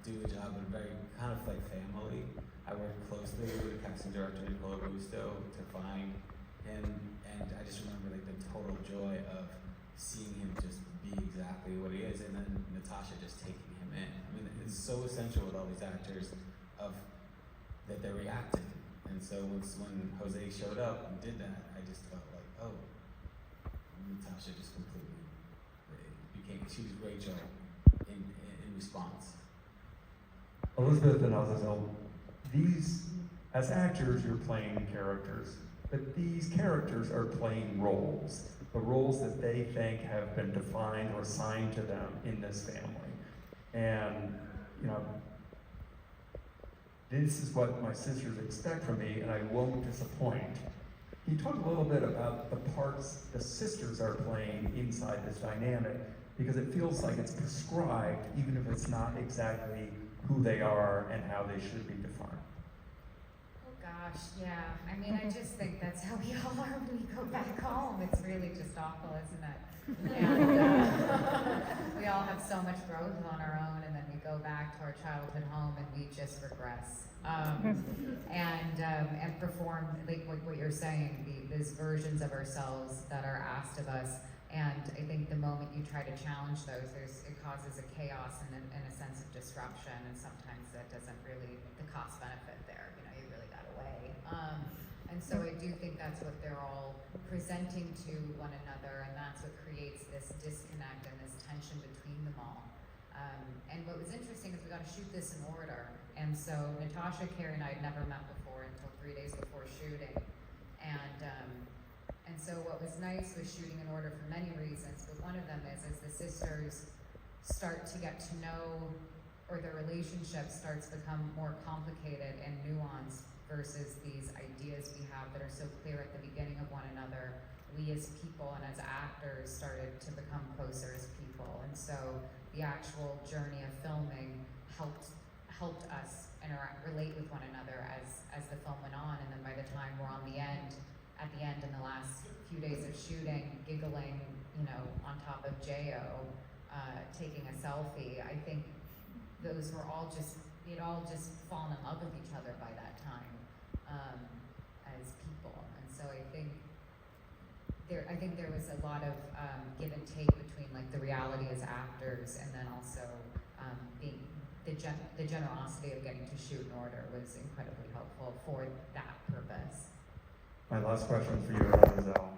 do a job of very kind of like family. I worked closely with casting director Nicola Busto to find him, and I just remember like the total joy of seeing him just be exactly what he is, and then Natasha just taking him in. I mean, it's so essential with all these actors of that they're reacting, and so when Jose showed up and did that, I just felt like, oh, Natasha just completely she was Rachel in response. Elizabeth and Azazel, these, as actors, you're playing characters, but these characters are playing roles, the roles that they think have been defined or assigned to them in this family. And, you know, this is what my sisters expect from me, and I won't disappoint. Can you talk a little bit about the parts the sisters are playing inside this dynamic? Because it feels like it's prescribed, even if it's not exactly who they are and how they should be defined. Oh gosh, yeah. I mean, I just think that's how we all are when we go back home. It's really just awful, isn't it? And we all have so much growth on our own, and then we go back to our childhood home and we just regress. And perform, like what you're saying, these versions of ourselves that are asked of us. And I think the moment you try to challenge those, it causes a chaos and a sense of disruption, and sometimes that doesn't really, the cost benefit there, you know, you really got away. And so I do think that's what they're all presenting to one another, and that's what creates this disconnect and this tension between them all. And what was interesting is we got to shoot this in order, and so Natasha, Carrie, and I had never met before until 3 days before shooting, and so what was nice was shooting in order for many reasons, but one of them is as the sisters start to get to know, or their relationship starts to become more complicated and nuanced versus these ideas we have that are so clear at the beginning of one another, we as people and as actors started to become closer as people. And so the actual journey of filming helped us relate with one another as the film went on, and then by the time we're on at the end in the last few days of shooting, giggling, you know, on top of J.O., taking a selfie, I think those were all just fallen in love with each other by that time, as people. And so I think there was a lot of give and take between like the reality as actors, and then also being the generosity of getting to shoot in order was incredibly helpful for that purpose. My last question for you, Giselle.